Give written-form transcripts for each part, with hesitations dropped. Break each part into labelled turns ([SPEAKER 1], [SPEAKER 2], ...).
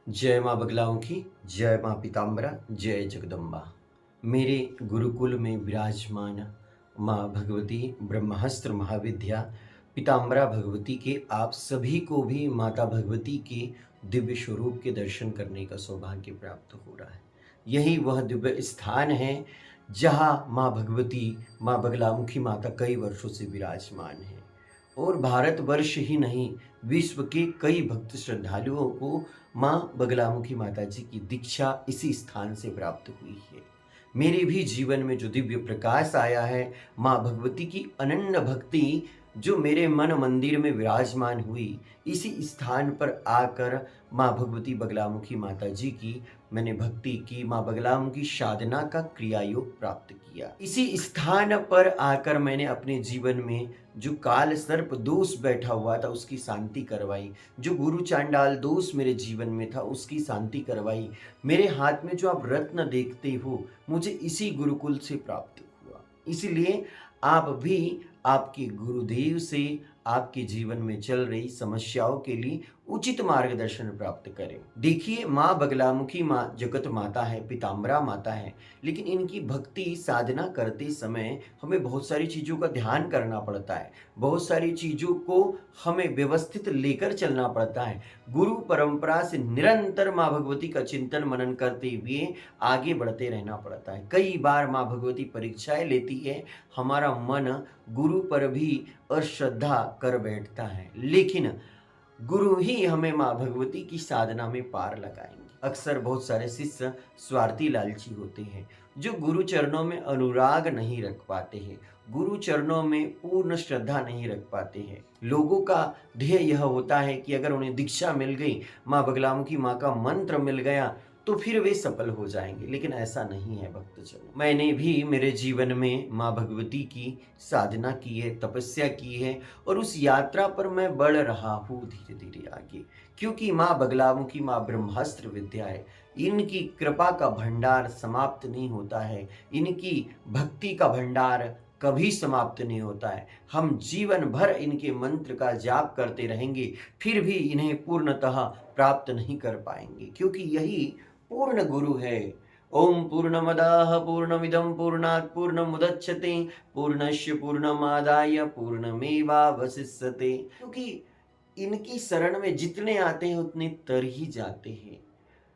[SPEAKER 1] जय माँ बगलामुखी, जय माँ पीताम्बरा, जय जगदम्बा। मेरे गुरुकुल में विराजमान माँ भगवती ब्रह्मास्त्र महाविद्या पीताम्बरा भगवती के आप सभी को भी माता भगवती के दिव्य स्वरूप के दर्शन करने का सौभाग्य प्राप्त हो रहा है। यही वह दिव्य स्थान है जहाँ माँ भगवती, माँ बगलामुखी माता कई वर्षों से विराजमान है और भारतवर्ष ही नहीं, विश्व के कई भक्त श्रद्धालुओं को माँ बगलामुखी माता जी की दीक्षा इसी स्थान से प्राप्त हुई है। मेरे भी जीवन में जो दिव्य प्रकाश आया है, माँ भगवती की अनन्य भक्ति जो मेरे मन मंदिर में विराजमान हुई, इसी स्थान पर आकर माँ भगवती बगलामुखी माता जी की मैंने भक्ति की, माँ बगलामुखी साधना का क्रिया योग प्राप्त किया। इसी स्थान पर आकर मैंने अपने जीवन में जो काल सर्प दोष बैठा हुआ था उसकी शांति करवाई, जो गुरु चांडाल दोष मेरे जीवन में था उसकी शांति करवाई। मेरे हाथ में जो आप रत्न देखते हो, मुझे इसी गुरुकुल से प्राप्त हुआ। इसलिए आप भी आपके गुरुदेव से आपके जीवन में चल रही समस्याओं के लिए उचित मार्गदर्शन प्राप्त करें। देखिए, माँ बगलामुखी माँ जगत माता है, पीताम्बरा माता है, लेकिन इनकी भक्ति साधना करते समय हमें बहुत सारी चीज़ों का ध्यान करना पड़ता है। बहुत सारी चीज़ों को हमें व्यवस्थित लेकर चलना पड़ता है। गुरु परंपरा से निरंतर माँ भगवती का चिंतन मनन करते हुए आगे बढ़ते रहना पड़ता है। कई बार माँ भगवती परीक्षाएं लेती है, हमारा मन गुरु पर भी अश्रद्धा कर बैठता है, लेकिन गुरु ही हमें माँ भगवती की साधना में पार लगाएंगे। अक्सर बहुत सारे शिष्य स्वार्थी लालची होते हैं जो गुरु चरणों में अनुराग नहीं रख पाते हैं, गुरु चरणों में पूर्ण श्रद्धा नहीं रख पाते हैं। लोगों का ध्येय यह होता है कि अगर उन्हें दीक्षा मिल गई, माँ बगलामुखी माँ का मंत्र मिल गया तो फिर वे सफल हो जाएंगे, लेकिन ऐसा नहीं है भक्तजनों। मैंने भी मेरे जीवन में माँ भगवती की साधना की है, तपस्या की है और उस यात्रा पर मैं बढ़ रहा हूँ धीरे धीरे आगे, क्योंकि माँ बगलामुखी माँ ब्रह्मास्त्र विद्या है। इनकी कृपा का भंडार समाप्त नहीं होता है, इनकी भक्ति का भंडार कभी समाप्त नहीं होता है। हम जीवन भर इनके मंत्र का जाप करते रहेंगे, फिर भी इन्हें पूर्णतः प्राप्त नहीं कर पाएंगे, क्योंकि यही पूर्ण गुरु है। ओम पूर्णमदाः पूर्णमिदं पूर्णात् पूर्णमुदच्यते पूर्णस्य पूर्णमादाय पूर्णमेवावशिष्यते। क्योंकि इनकी शरण में जितने आते हैं उतने तर ही जाते हैं,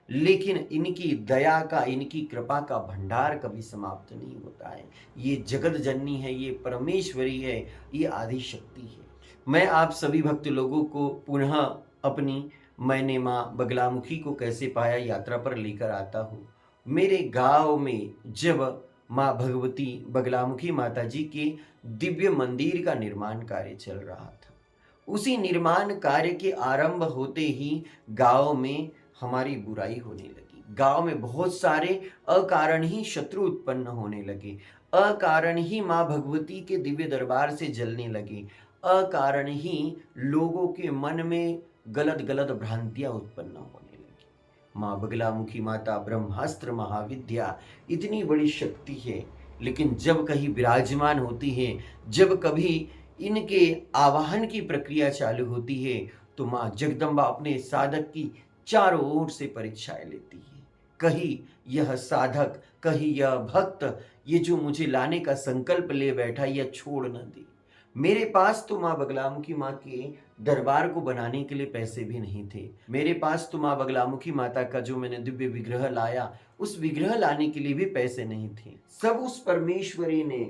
[SPEAKER 1] लेकिन इनकी दया का, इनकी कृपा का भंडार कभी समाप्त नहीं होता है। ये जगत जननी है, ये परमेश्वरी है, ये आदि शक्ति है। मैं आप सभी भक्त लोगों को पुनः अपनी मैंने माँ बगलामुखी को कैसे पाया यात्रा पर लेकर आता हूँ। मेरे गांव में जब माँ भगवती बगलामुखी माता जी के दिव्य मंदिर का निर्माण कार्य चल रहा था, उसी निर्माण कार्य के आरंभ होते ही गांव में हमारी बुराई होने लगी। गांव में बहुत सारे अकारण ही शत्रु उत्पन्न होने लगे, अकारण ही माँ भगवती के दिव्य दरबार से जलने लगे, अकारण ही लोगों के मन में गलत गलत भ्रांतियां उत्पन्न होने लगी। माँ बगलामुखी माता ब्रह्मास्त्र महाविद्या इतनी बड़ी शक्ति है, लेकिन जब कहीं विराजमान होती है, जब कभी इनके आवाहन की प्रक्रिया चालू होती है, तो माँ जगदम्बा अपने साधक की चारों ओर से परीक्षाएं लेती है। कहीं यह साधक, कहीं यह भक्त, ये जो मुझे लाने का संकल्प ले बैठा, यह छोड़ न दे। मेरे पास तो माँ बगलामुखी माँ के दरबार को बनाने के लिए पैसे भी नहीं थे। मेरे पास तो माँ बगलामुखी माता का जो मैंने दिव्य विग्रह लाया, उस विग्रह लाने के लिए भी पैसे नहीं थे। सब उस परमेश्वरी ने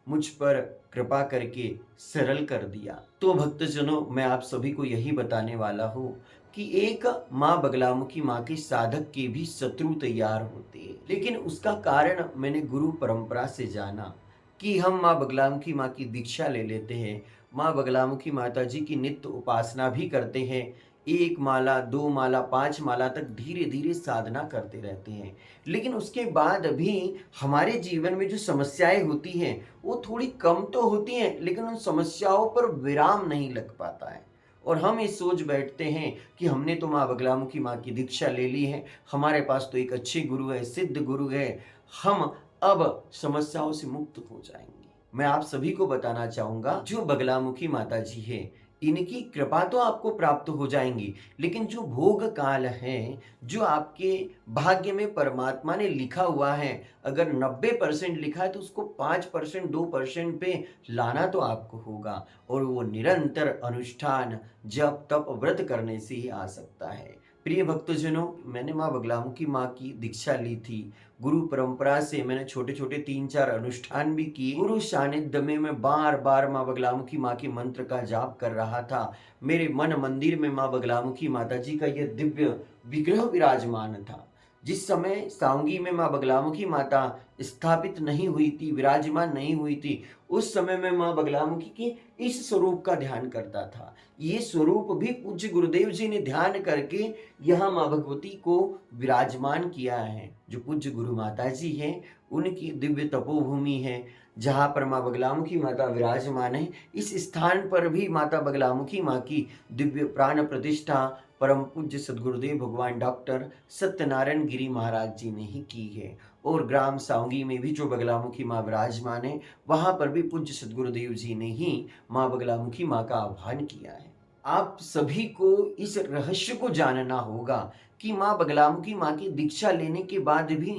[SPEAKER 1] मुझ पर कृपा करके सरल कर दिया। तो भक्तजनों, मैं आप सभी को यही बताने वाला हूँ कि एक माँ बगलामुखी माँ के साधक के भी शत्रु तैयार होते हैं, लेकिन उसका कारण मैंने गुरु परंपरा से जाना कि हम माँ बगलामुखी माँ की दीक्षा ले लेते हैं, माँ बगलामुखी माता जी की नित्य उपासना भी करते हैं, एक माला, दो माला, 5 माला तक धीरे धीरे साधना करते रहते हैं, लेकिन उसके बाद भी हमारे जीवन में जो समस्याएं होती हैं वो थोड़ी कम तो होती हैं, लेकिन उन समस्याओं पर विराम नहीं लग पाता है और हम ये सोच बैठते हैं कि हमने तो माँ बगलामुखी माँ की दीक्षा ले ली है, हमारे पास तो एक अच्छे गुरु है, सिद्ध गुरु है, हम अब समस्याओं से मुक्त हो जाएंगे। मैं आप सभी को बताना चाहूंगा, जो बगलामुखी माता जी है, इनकी कृपा तो आपको प्राप्त हो जाएंगी, लेकिन जो भोग काल है, जो आपके भाग्य में परमात्मा ने लिखा हुआ है, अगर 90% लिखा है तो उसको 5% 2% पे लाना तो आपको होगा, और वो निरंतर अनुष्ठान जप तप व्रत करने से ही आ सकता है। प्रिय भक्तजनों, मैंने माँ बगलामुखी माँ की दीक्षा ली थी। गुरु परंपरा से मैंने छोटे छोटे 3-4 अनुष्ठान भी किए। गुरु सानिध्य में मैं बार बार माँ बगलामुखी माँ के मंत्र का जाप कर रहा था। मेरे मन मंदिर में माँ बगलामुखी माता जी का यह दिव्य विग्रह विराजमान था। जिस समय सावंगी में माँ बगलामुखी माता स्थापित नहीं हुई थी, विराजमान नहीं हुई थी, उस समय मैं माँ बगलामुखी के इस स्वरूप का ध्यान करता था। ये स्वरूप भी पूज्य गुरुदेव जी ने ध्यान करके यहाँ माँ भगवती को विराजमान किया है। जो पूज्य गुरु माता जी हैं, उनकी दिव्य तपोभूमि है, जहाँ पर माँ बगलामुखी माता विराजमान है। इस स्थान पर भी माता बगलामुखी माँ की दिव्य प्राण प्रतिष्ठा परम पूज्य सद्गुरुदेव भगवान डॉक्टर सत्यनारायण गिरी महाराज जी ने ही की है। और ग्राम सावंगी में भी जो बगलामुखी माँ विराजमान है, वहां पर भी पूज्य सद्गुरुदेव जी ने ही माँ बगलामुखी माँ का आह्वान किया है। आप सभी को इस रहस्य को जानना होगा कि माँ बगलामुखी माँ की दीक्षा लेने के बाद भी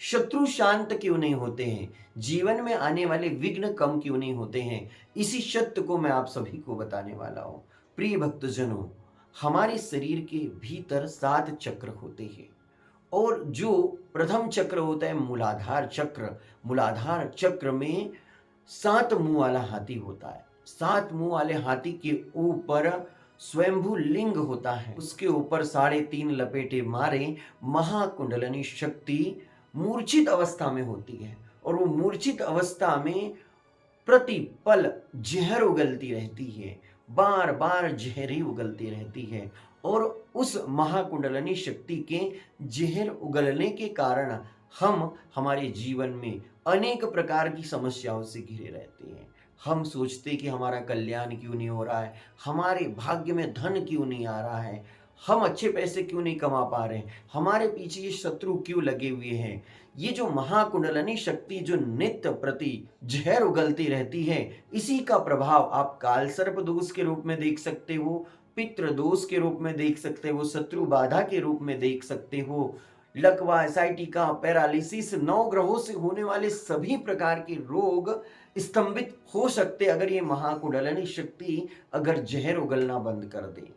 [SPEAKER 1] शत्रु शांत क्यों नहीं होते हैं, जीवन में आने वाले विघ्न कम क्यों नहीं होते हैं। इसी सत्य को मैं आप सभी को बताने वाला हूँ। प्रिय भक्तजनों, हमारे शरीर के भीतर 7 चक्र होते हैं, और जो प्रथम चक्र होता है मूलाधार चक्र, मूलाधार चक्र में 7 मुंह वाला हाथी होता है। 7 मुंह वाले हाथी के ऊपर स्वयंभू लिंग होता है, उसके ऊपर 3.5 लपेटे मारे महाकुंडलनी शक्ति मूर्छित अवस्था में होती है, और वो मूर्छित अवस्था में प्रतिपल जहर उगलती रहती है, बार बार जहर ही उगलती रहती है। और उस महाकुंडलनी शक्ति के जहर उगलने के कारण हम हमारे जीवन में अनेक प्रकार की समस्याओं से घिरे रहते हैं। हम सोचते कि हमारा कल्याण क्यों नहीं हो रहा है, हमारे भाग्य में धन क्यों नहीं आ रहा है, हम अच्छे पैसे क्यों नहीं कमा पा रहे हैं, हमारे पीछे ये शत्रु क्यों लगे हुए हैं। ये जो महाकुंडलनी शक्ति जो नित्य प्रति जहर उगलती रहती है, इसी का प्रभाव आप काल सर्प दोष के रूप में देख सकते हो, पितृ दोष के रूप में देख सकते हो, शत्रु बाधा के रूप में देख सकते हो, लकवा, साइटिका, पैरालिसिस, 9 ग्रहों से होने वाले सभी प्रकार के रोग स्तंभित हो सकते अगर ये महाकुंडलनी शक्ति अगर जहर उगलना बंद कर दे।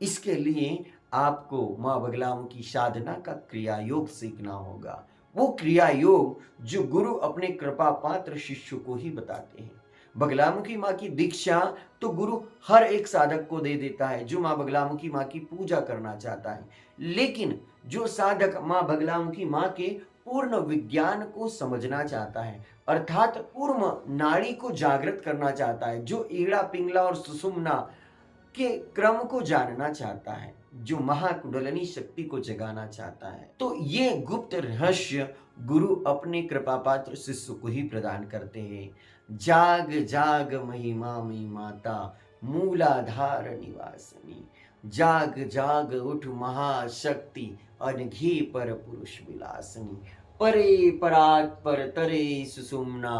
[SPEAKER 1] इसके लिए आपको माँ बगलाम की साधना का क्रिया योग सीखना होगा। वो क्रिया योग जो गुरु अपने कृपा पात्र शिष्य को ही बताते हैं। बगलामुखी माँ की दीक्षा तो गुरु हर एक साधक को दे देता है जो माँ बगलामुखी माँ की पूजा करना चाहता है, लेकिन जो साधक माँ बगलामुखी माँ के पूर्ण विज्ञान को समझना चाहता है, अर्थात पूर्ण नाड़ी को जागृत करना चाहता है, जो ईड़ा पिंगला और सुषुम्ना के क्रम को जानना चाहता है, जो महाकुंडलनी शक्ति को जगाना चाहता है, तो ये गुप्त रहस्य गुरु अपने कृपा पात्र शिष्य को ही प्रदान करते हैं। जाग जाग महिमा मई माता मूलाधार निवासनी, जाग जाग उठ महाशक्ति अनघी पर पुरुष विलासनी, परे परात पर तरे सुषुम्ना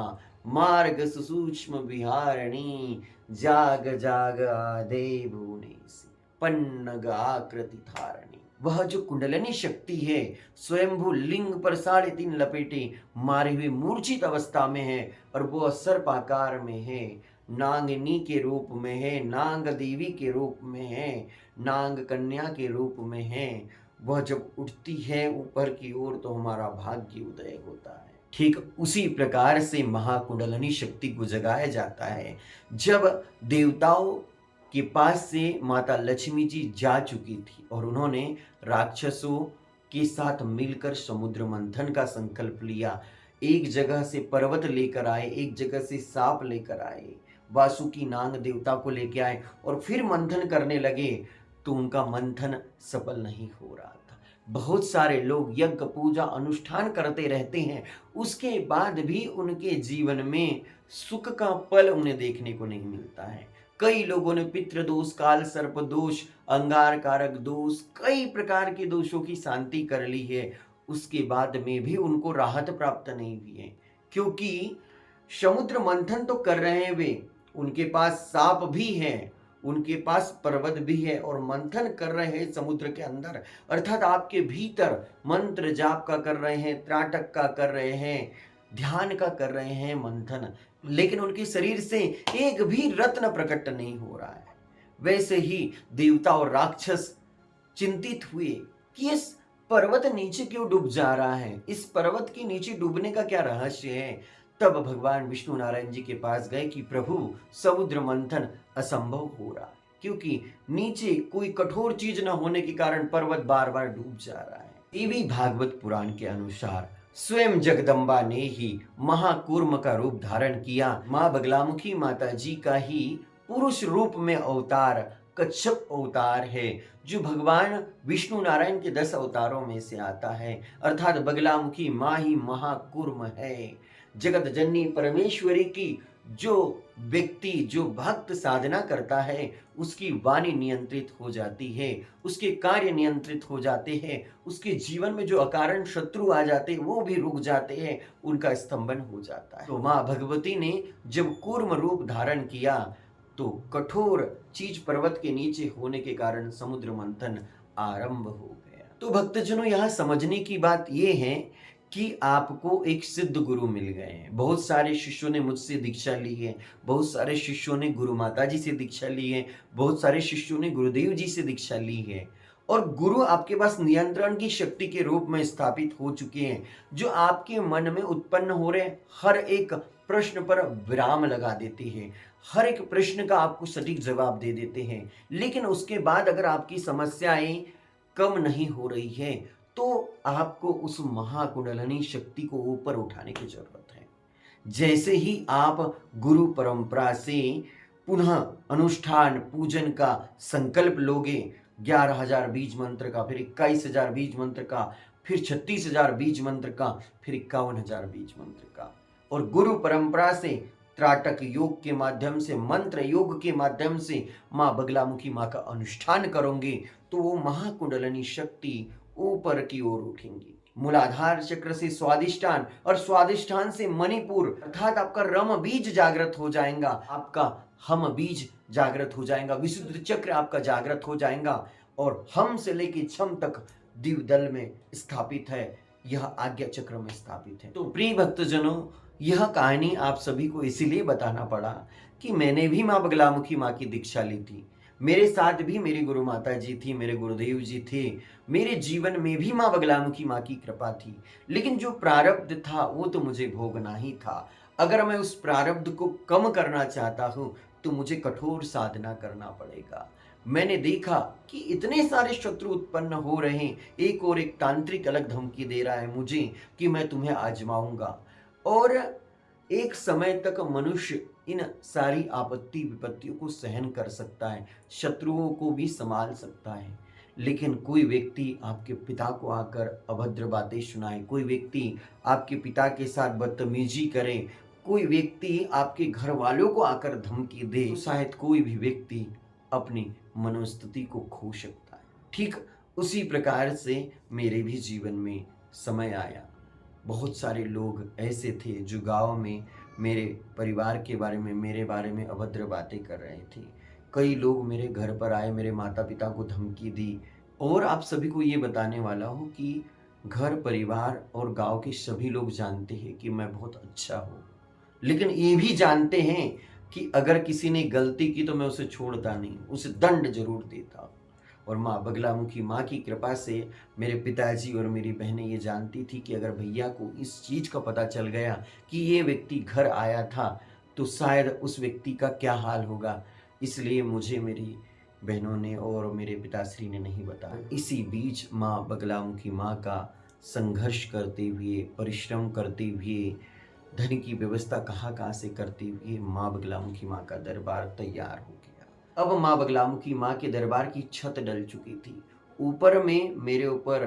[SPEAKER 1] मार्ग सुसूक्ष्म विहारणी, जाग जाग आदे भुवनेसी पन्नग आकृति धारणी। वह जो कुंडलनी शक्ति है स्वयंभू लिंग पर 3.5 लपेटे मारे हुए मूर्छित अवस्था में है, और वो सर्पाकार में है, नांगनी के रूप में है, नांग देवी के रूप में है, नांग कन्या के रूप में है। वह जब उठती है ऊपर की ओर तो हमारा भाग्य उदय होता है। ठीक उसी प्रकार से महाकुंडलनी शक्ति को जगाया जाता है। जब देवताओं के पास से माता लक्ष्मी जी जा चुकी थी और उन्होंने राक्षसों के साथ मिलकर समुद्र मंथन का संकल्प लिया, एक जगह से पर्वत लेकर आए, एक जगह से सांप लेकर आए, वासुकी नाग देवता को लेके आए और फिर मंथन करने लगे, तो उनका मंथन सफल नहीं हो रहा था। बहुत सारे लोग यज्ञ पूजा अनुष्ठान करते रहते हैं, उसके बाद भी उनके जीवन में सुख का पल उन्हें देखने को नहीं मिलता है। कई लोगों ने पितृ दोष, काल सर्प दोष, अंगार कारक दोष, कई प्रकार के दोषों की शांति कर ली है, उसके बाद में भी उनको राहत प्राप्त नहीं हुई है, क्योंकि समुद्र मंथन तो कर रहे हैं वे, उनके पास सांप भी है, उनके पास पर्वत भी है और मंथन कर रहे हैं समुद्र के अंदर, अर्थात आपके भीतर मंत्र जाप का कर रहे हैं, त्राटक का कर रहे हैं, ध्यान का कर रहे हैं मंथन, लेकिन उनके शरीर से एक भी रत्न प्रकट नहीं हो रहा है। वैसे ही देवता और राक्षस चिंतित हुए कि इस पर्वत नीचे क्यों डूब जा रहा है, इस पर्वत के नीचे डूबने का क्या रहस्य है। तब भगवान विष्णु नारायण जी के पास गए कि प्रभु, समुद्र मंथन असंभव हो रहा है, क्योंकि नीचे कोई कठोर चीज न होने के कारण पर्वत बार बार डूब जा रहा है। देवी भागवत पुराण के अनुसार स्वयं जगदम्बा ने ही महाकूर्म का रूप धारण किया। माँ बगलामुखी माता जी का ही पुरुष रूप में अवतार कच्छप अवतार है, जो भगवान विष्णु नारायण के 10 अवतारों में से आता है, अर्थात बगलामुखी माँ ही महाकूर्म है। जगत जननी परमेश्वरी की जो व्यक्ति, जो भक्त साधना करता है, उसकी वाणी नियंत्रित हो जाती है, उसके कार्य नियंत्रित हो जाते हैं, उसके जीवन में जो अकारण शत्रु आ जाते हैं वो भी रुक जाते हैं, उनका स्तंभन हो जाता है। तो माँ भगवती ने जब कूर्म रूप धारण किया तो कठोर चीज पर्वत के नीचे होने के कारण समुद्र मंथन आरंभ हो गया। तो भक्तजनों, यहाँ समझने की बात यह है कि आपको एक सिद्ध गुरु मिल गए हैं। बहुत सारे शिष्यों ने मुझसे दीक्षा ली है, बहुत सारे शिष्यों ने गुरु माता जी से दीक्षा ली है, बहुत सारे शिष्यों ने गुरुदेव जी से दीक्षा ली है, और गुरु आपके पास नियंत्रण की शक्ति के रूप में स्थापित हो चुके हैं, जो आपके मन में उत्पन्न हो रहे हर एक प्रश्न पर विराम लगा देते हैं, हर एक प्रश्न का आपको सटीक जवाब दे देते हैं। लेकिन उसके बाद अगर आपकी समस्याएं कम नहीं हो रही है तो आपको उस महाकुंडलिनी शक्ति को ऊपर उठाने की जरूरत है। जैसे ही आप गुरु परंपरा से पुनः अनुष्ठान पूजन का संकल्प लोगे, 11,000 बीज मंत्र का, फिर 21,000 बीज मंत्र का, फिर 36,000 बीज मंत्र का, फिर 51,000 बीज मंत्र का, और गुरु परंपरा से त्राटक योग के माध्यम से, मंत्र योग के माध्यम से माँ बगलामुखी माँ का अनुष्ठान करोगे तो वो महाकुंडलिनी शक्ति ऊपर की ओर उठेंगी। मूलाधार चक्र से स्वादिष्ठान और स्वादिष्ठान से मणिपुर, अर्थात आपका रम बीज जागृत हो जाएगा, आपका हम बीज जागृत हो जाएगा, विशुद्ध चक्र आपका जागृत हो जाएगा, और हम से लेके छम तक दिवदल में स्थापित है, यह आज्ञा चक्र में स्थापित है। तो प्रिय भक्तजनों, यह कहानी आप सभी को इसीलिए बताना पड़ा कि मैंने भी माँ बगलामुखी माँ की दीक्षा ली थी, मेरे साथ भी मेरी गुरु माता जी थी, मेरे गुरुदेव जी थे, मेरे जीवन में भी माँ बगलामुखी माँ की कृपा थी, लेकिन जो प्रारब्ध था वो तो मुझे भोगना ही था। अगर मैं उस प्रारब्ध को कम करना चाहता हूँ तो मुझे कठोर साधना करना पड़ेगा। मैंने देखा कि इतने सारे शत्रु उत्पन्न हो रहे हैं, एक और एक तांत्रिक अलग धमकी दे रहा है मुझे कि मैं तुम्हें आजमाऊंगा, और एक समय तक मनुष्य इन सारी आपत्ति विपत्तियों को सहन कर सकता है, शत्रुओं को भी संभाल सकता है, लेकिन कोई व्यक्ति आपके पिता को आकर अभद्र बातें सुनाए, कोई व्यक्ति आपके पिता के साथ बदतमीजी करे, कोई व्यक्ति आपके घर वालों को आकर धमकी दे, तो शायद कोई भी व्यक्ति अपनी मनोस्थिति को खो सकता है। ठीक उसी प्रकार से मेरे भी जीवन में समय आया। बहुत सारे लोग ऐसे थे जो गांव में मेरे परिवार के बारे में, मेरे बारे में अभद्र बातें कर रहे थे। कई लोग मेरे घर पर आए, मेरे माता पिता को धमकी दी, और आप सभी को ये बताने वाला हूँ कि घर परिवार और गांव के सभी लोग जानते हैं कि मैं बहुत अच्छा हूँ, लेकिन ये भी जानते हैं कि अगर किसी ने गलती की तो मैं उसे छोड़ता नहीं, उसे दंड जरूर देता। और माँ बगलामुखी माँ की कृपा से मेरे पिताजी और मेरी बहनें ये जानती थी कि अगर भैया को इस चीज़ का पता चल गया कि ये व्यक्ति घर आया था तो शायद उस व्यक्ति का क्या हाल होगा, इसलिए मुझे मेरी बहनों ने और मेरे पिताश्री ने नहीं बताया। इसी बीच माँ बगलामुखी माँ का संघर्ष करते हुए, परिश्रम करते हुए, धन की व्यवस्था कहाँ से करते हुए माँ बगलामुखी माँ का दरबार तैयार हो गया। अब माँ बगलामुखी माँ के दरबार की छत डल चुकी थी, ऊपर में मेरे ऊपर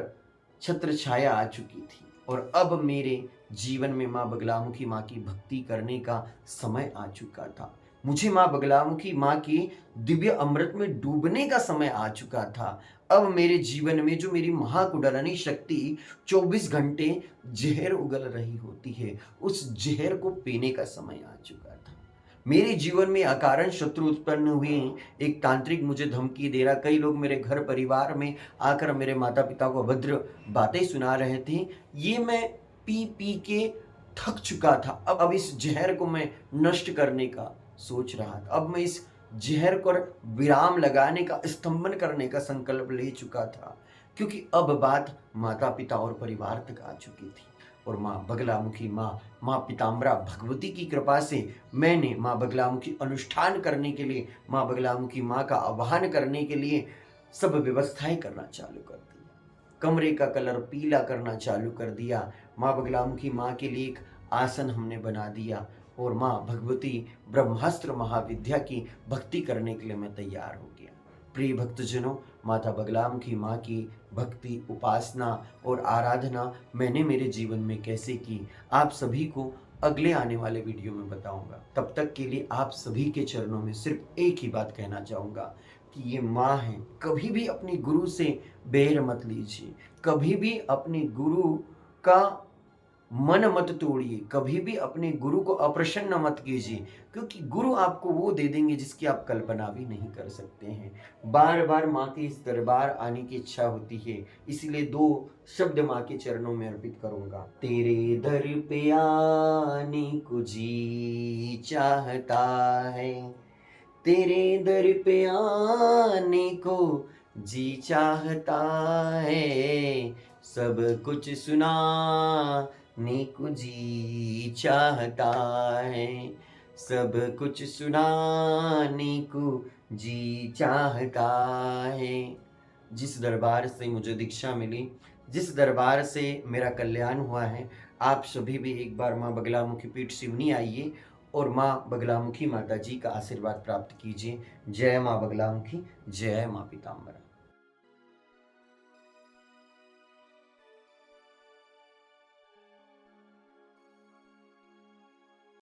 [SPEAKER 1] छत्र छाया आ चुकी थी, और अब मेरे जीवन में माँ बगलामुखी माँ की भक्ति करने का समय आ चुका था। मुझे माँ बगलामुखी माँ की दिव्य अमृत में डूबने का समय आ चुका था। अब मेरे जीवन में जो मेरी महाकुंडलिनी शक्ति 24 घंटे जहर उगल रही होती है, उस जहर को पीने का समय आ चुका था। मेरे जीवन में अकारण शत्रु उत्पन्न हुए, एक तांत्रिक मुझे धमकी दे रहा, कई लोग मेरे घर परिवार में आकर मेरे माता पिता को अभद्र बातें सुना रहे थे। ये मैं पी पी के थक चुका था। अब इस जहर को मैं नष्ट करने का सोच रहा था। अब मैं इस जहर को विराम लगाने का, स्तंभन करने का संकल्प ले चुका था, क्योंकि अब बात माता पिता और परिवार तक आ चुकी थी। और माँ बगलामुखी माँ पीताम्बरा भगवती की कृपा से मैंने माँ बगलामुखी अनुष्ठान करने के लिए, माँ बगलामुखी माँ का आवाहन करने के लिए सब व्यवस्थाएं करना चालू कर दी। कमरे का कलर पीला करना चालू कर दिया। माँ बगलामुखी माँ के लिए एक आसन हमने बना दिया और माँ भगवती ब्रह्मास्त्र महाविद्या की भक्ति करने के लिए मैं तैयार हो गया। प्रिय भक्तजनों, माता बगलामुखी माँ की भक्ति, उपासना और आराधना मैंने मेरे जीवन में कैसे की, आप सभी को अगले आने वाले वीडियो में बताऊंगा। तब तक के लिए आप सभी के चरणों में सिर्फ एक ही बात कहना चाहूँगा कि ये माँ है, कभी भी अपने गुरु से बैर मत लीजिए, कभी भी अपने गुरु का मन मत तोड़िए, कभी भी अपने गुरु को अप्रसन्न मत कीजिए, क्योंकि गुरु आपको वो दे देंगे जिसकी आप कल्पना भी नहीं कर सकते हैं। बार बार माँ के इस दरबार आने की इच्छा होती है, इसलिए 2 शब्द माँ के चरणों में अर्पित करूंगा। तेरे दर पे आने को जी चाहता है, तेरे दर पे आने को जी चाहता है, सब कुछ सुनाने को जी चाहता है, सब कुछ सुनाने को जी चाहता है। जिस दरबार से मुझे दीक्षा मिली, जिस दरबार से मेरा कल्याण हुआ है, आप सभी भी एक बार माँ बगलामुखी पीठ सिवनी आइए और माँ बगलामुखी माता जी का आशीर्वाद प्राप्त कीजिए। जय माँ बगलामुखी, जय माँ पीताम्बरा।